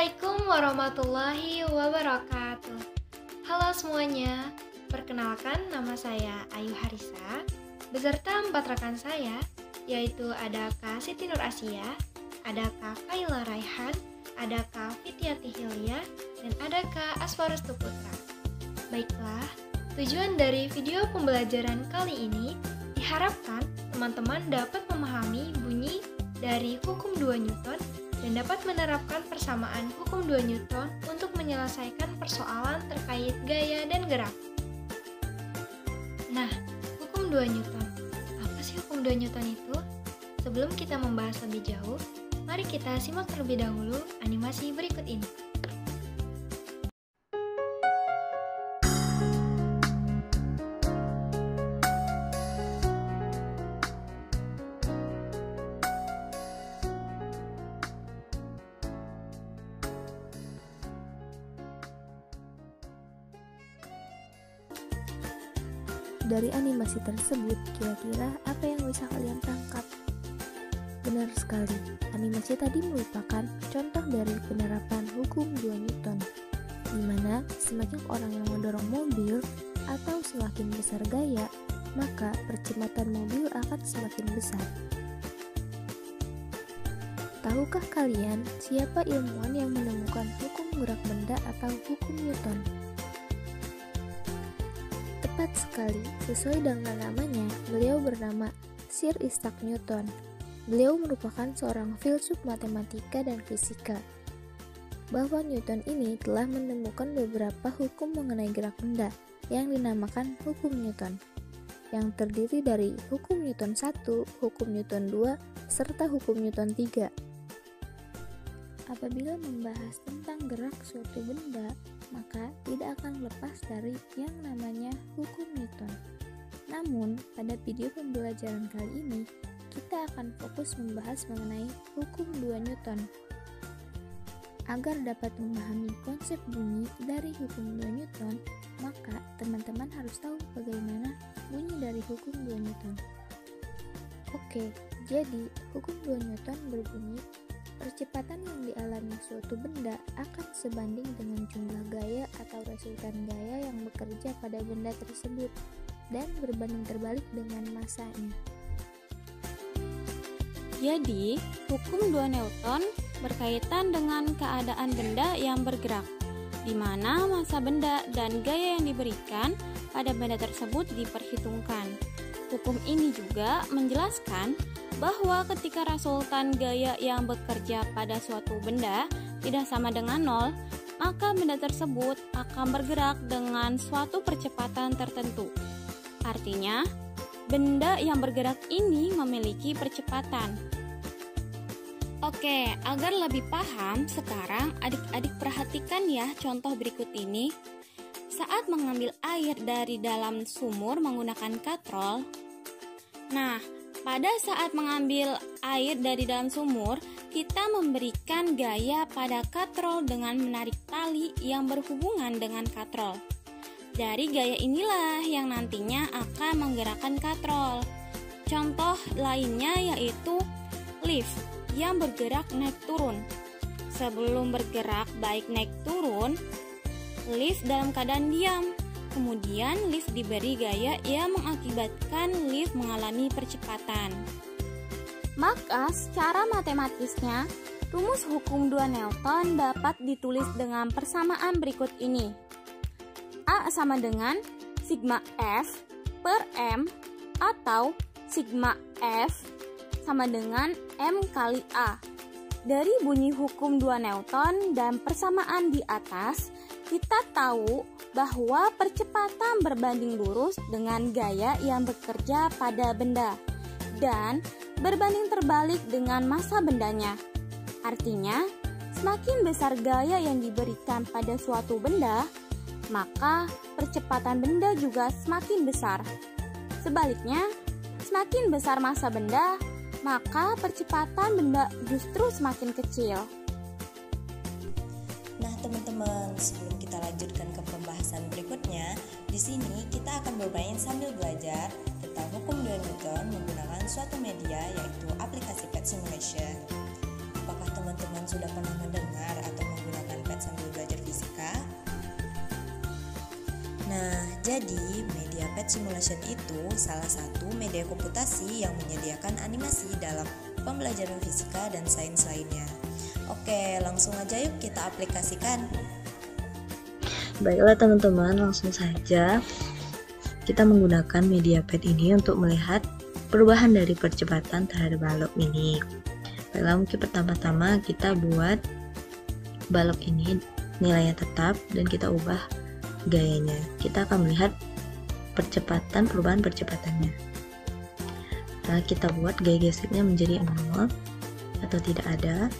Assalamualaikum warahmatullahi wabarakatuh. Halo semuanya, perkenalkan nama saya Ayu Harisa beserta 4 rekan saya, yaitu ada Kak Siti Nur Asia, ada Kak Kaila Raihan, ada Kak Fityati Hilya, dan ada Kak Asfarus Tuputra. Baiklah, tujuan dari video pembelajaran kali ini diharapkan teman-teman dapat memahami bunyi dari hukum 2 Newton dan dapat menerapkan persamaan hukum 2 Newton untuk menyelesaikan persoalan terkait gaya dan gerak. Nah, hukum 2 Newton. Apa sih hukum 2 Newton itu? Sebelum kita membahas lebih jauh, mari kita simak terlebih dahulu animasi berikut ini. Dari animasi tersebut, kira-kira apa yang bisa kalian tangkap? Benar sekali, animasi tadi merupakan contoh dari penerapan hukum 2 Newton, di mana semakin orang yang mendorong mobil atau semakin besar gaya, maka percepatan mobil akan semakin besar. Tahukah kalian siapa ilmuwan yang menemukan hukum gerak benda atau hukum Newton? Tepat sekali, sesuai dengan namanya, beliau bernama Sir Isaac Newton. Beliau merupakan seorang filsuf matematika dan fisika. Bahwa Newton ini telah menemukan beberapa hukum mengenai gerak benda yang dinamakan hukum Newton, yang terdiri dari hukum Newton 1, hukum Newton 2, serta hukum Newton 3. Apabila membahas tentang gerak suatu benda, maka tidak akan lepas dari yang namanya hukum Newton. Namun, pada video pembelajaran kali ini, kita akan fokus membahas mengenai hukum 2 Newton. Agar dapat memahami konsep bunyi dari hukum 2 Newton, maka teman-teman harus tahu bagaimana bunyi dari hukum 2 Newton. Oke, jadi hukum 2 Newton berbunyi, percepatan yang dialami suatu benda akan sebanding dengan jumlah gaya atau resultan gaya yang bekerja pada benda tersebut dan berbanding terbalik dengan masanya. Jadi, hukum 2 Newton berkaitan dengan keadaan benda yang bergerak, di mana massa benda dan gaya yang diberikan pada benda tersebut diperhitungkan. Hukum ini juga menjelaskan bahwa ketika resultan gaya yang bekerja pada suatu benda tidak sama dengan 0, maka benda tersebut akan bergerak dengan suatu percepatan tertentu. Artinya, benda yang bergerak ini memiliki percepatan. Oke, agar lebih paham, sekarang adik-adik perhatikan ya contoh berikut ini. Saat mengambil air dari dalam sumur menggunakan katrol, nah, pada saat mengambil air dari dalam sumur, kita memberikan gaya pada katrol dengan menarik tali yang berhubungan dengan katrol. Dari gaya inilah yang nantinya akan menggerakkan katrol. Contoh lainnya yaitu lift yang bergerak naik turun. Sebelum bergerak baik naik turun, lift dalam keadaan diam. Kemudian lift diberi gaya yang mengakibatkan lift mengalami percepatan. Maka secara matematisnya, rumus hukum 2 Newton dapat ditulis dengan persamaan berikut ini. A sama dengan sigma F per M atau sigma F sama dengan M kali A. Dari bunyi hukum 2 Newton dan persamaan di atas, kita tahu bahwa percepatan berbanding lurus dengan gaya yang bekerja pada benda dan berbanding terbalik dengan massa bendanya. Artinya, semakin besar gaya yang diberikan pada suatu benda, maka percepatan benda juga semakin besar. Sebaliknya, semakin besar massa benda, maka percepatan benda justru semakin kecil. Nah, teman-teman, sebelum kita lanjutkan ke pembahasan berikutnya, di sini kita akan bermain sambil belajar tentang hukum 2 Newton menggunakan suatu media yaitu aplikasi Pet Simulation. Apakah teman-teman sudah pernah mendengar atau menggunakan PET sambil belajar fisika? Nah, jadi media PET simulation itu salah satu media komputasi yang menyediakan animasi dalam pembelajaran fisika dan sains lainnya. Oke, langsung aja yuk kita aplikasikan. Baiklah teman-teman, langsung saja kita menggunakan media PET ini untuk melihat perubahan dari percepatan terhadap balok ini. Baiklah, mungkin pertama-tama kita buat balok ini nilainya tetap dan kita ubah gayanya. Kita akan melihat perubahan percepatannya. Nah, kita buat gaya geseknya menjadi 0 atau tidak ada.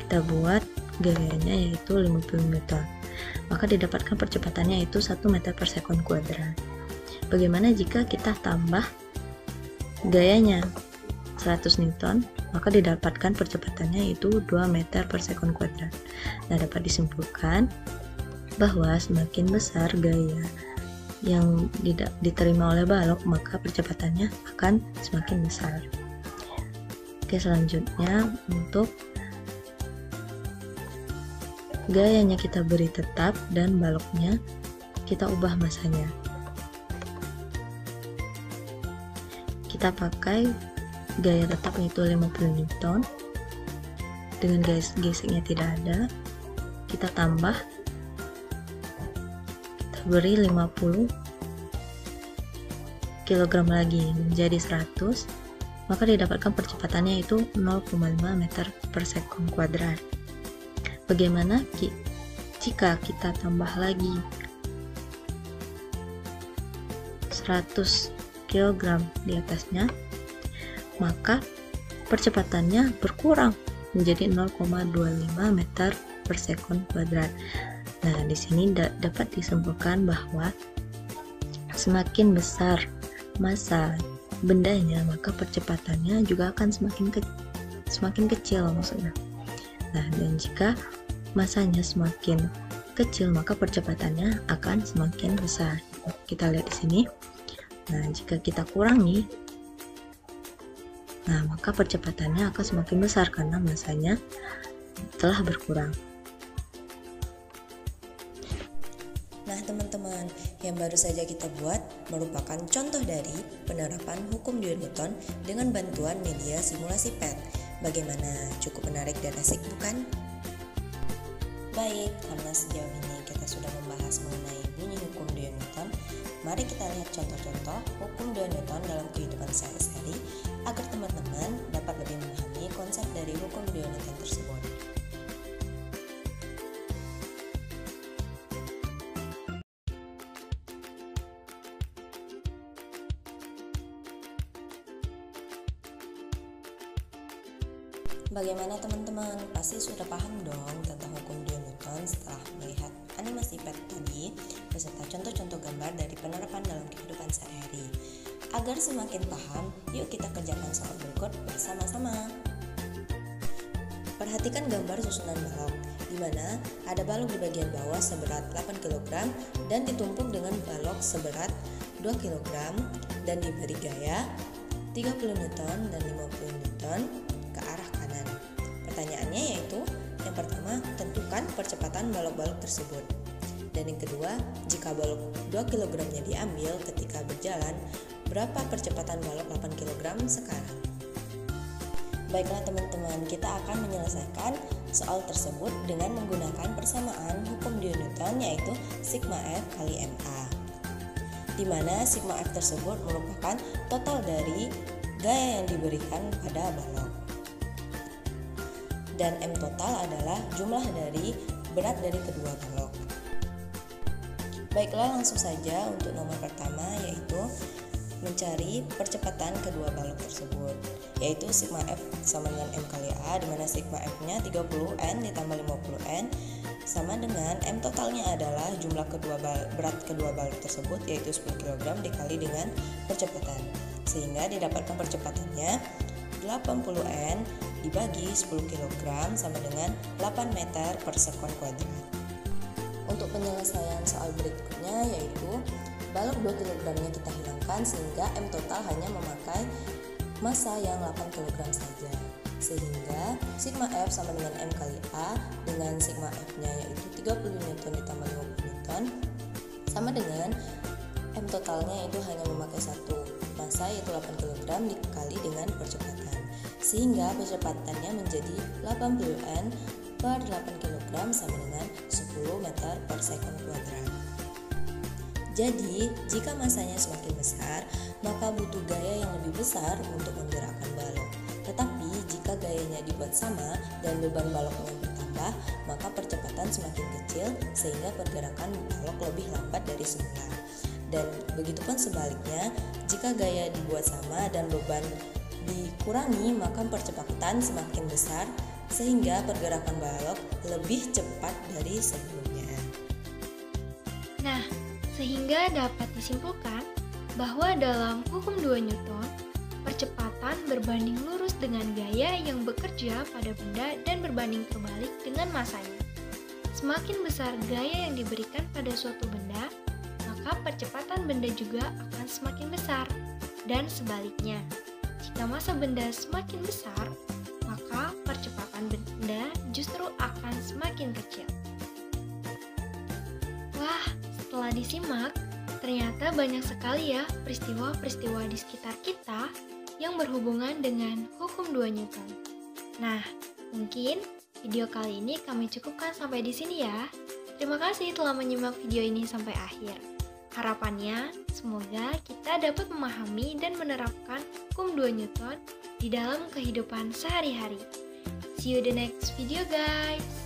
Kita buat gayanya yaitu 50 Newton. Maka didapatkan percepatannya yaitu 1 meter per sekon kuadrat. Bagaimana jika kita tambah gayanya 100 Newton, maka didapatkan percepatannya yaitu 2 meter per sekon kuadrat. Nah, dapat disimpulkan bahwa semakin besar gaya yang diterima oleh balok, maka percepatannya akan semakin besar. Oke, selanjutnya untuk gayanya kita beri tetap dan baloknya kita ubah masanya. Kita pakai gaya tetap yaitu 50 Newton. Dengan gaya geseknya tidak ada, kita tambah, beri 50 kg lagi menjadi 100, maka didapatkan percepatannya itu 0,5 meter per sekon kuadrat. Bagaimana jika kita tambah lagi 100 kg di atasnya, maka percepatannya berkurang menjadi 0,25 meter per sekon kuadrat. Nah, di sini dapat disimpulkan bahwa semakin besar massa bendanya, maka percepatannya juga akan semakin kecil maksudnya. Nah, dan jika massanya semakin kecil, maka percepatannya akan semakin besar. Kita lihat di sini. Nah, jika kita kurangi, nah maka percepatannya akan semakin besar karena massanya telah berkurang. Nah teman-teman, yang baru saja kita buat merupakan contoh dari penerapan hukum Newton dengan bantuan media simulasi PET. Bagaimana? Cukup menarik dan asik bukan? Baik, karena sejauh ini kita sudah membahas mengenai bunyi hukum Newton, mari kita lihat contoh-contoh hukum Newton dalam kehidupan sehari-hari agar teman-teman dapat lebih memahami konsep dari hukum Newton tersebut. Bagaimana teman-teman? Pasti sudah paham dong tentang hukum Newton setelah melihat animasi PET tadi beserta contoh-contoh gambar dari penerapan dalam kehidupan sehari-hari. Agar semakin paham, yuk kita kerjakan soal berikut bersama-sama. Perhatikan gambar susunan balok, di mana ada balok di bagian bawah seberat 8 kg dan ditumpuk dengan balok seberat 2 kg dan diberi gaya 30 Newton dan 50 Newton ke arah kanan. Pertanyaannya yaitu, yang pertama, tentukan percepatan balok-balok tersebut. Dan yang kedua, jika balok 2 kg-nya diambil ketika berjalan, berapa percepatan balok 8 kg sekarang? Baiklah teman-teman, kita akan menyelesaikan soal tersebut dengan menggunakan persamaan hukum Newton yaitu sigma F kali MA, di mana sigma F tersebut merupakan total dari gaya yang diberikan pada balok. Dan M total adalah jumlah dari berat dari kedua balok. Baiklah, langsung saja untuk nomor pertama yaitu mencari percepatan kedua balok tersebut, yaitu sigma F sama dengan M kali A, di mana sigma F-nya 30N ditambah 50N sama dengan M totalnya adalah jumlah berat kedua balok tersebut yaitu 10 kg dikali dengan percepatan, sehingga didapatkan percepatannya 80N dibagi 10 kg sama dengan 8 meter per sekon kuadrat. Untuk penyelesaian soal berikutnya yaitu balok 2 kg-nya kita hilangkan sehingga M total hanya memakai massa yang 8 kg saja. Sehingga sigma F sama dengan M kali A dengan sigma F-nya yaitu 30 Newton ditambah 50 Newton sama dengan M totalnya itu hanya memakai satu massa yaitu 8 kg dikali dengan percepatan. Sehingga percepatannya menjadi 80 N per 8 kg sama dengan 10 meter per second kuadrat. Jadi, jika massanya semakin besar, maka butuh gaya yang lebih besar untuk menggerakkan balok. Tetapi, jika gayanya dibuat sama dan beban baloknya bertambah, maka percepatan semakin kecil sehingga pergerakan balok lebih lambat dari semula. Dan begitupun sebaliknya, jika gaya dibuat sama dan beban dikurangi, maka percepatan semakin besar sehingga pergerakan balok lebih cepat dari sebelumnya. Nah, sehingga dapat disimpulkan bahwa dalam hukum 2 Newton, percepatan berbanding lurus dengan gaya yang bekerja pada benda dan berbanding terbalik dengan massanya. Semakin besar gaya yang diberikan pada suatu benda, maka percepatan benda juga akan semakin besar. Dan sebaliknya, jika massa benda semakin besar, maka percepatan benda justru akan semakin kecil. Wah, setelah disimak, ternyata banyak sekali ya peristiwa-peristiwa di sekitar kita yang berhubungan dengan hukum 2 Newton. Nah, mungkin video kali ini kami cukupkan sampai di sini ya. Terima kasih telah menyimak video ini sampai akhir. Harapannya, semoga kita dapat memahami dan menerapkan hukum 2 Newton di dalam kehidupan sehari-hari. See you the next video guys!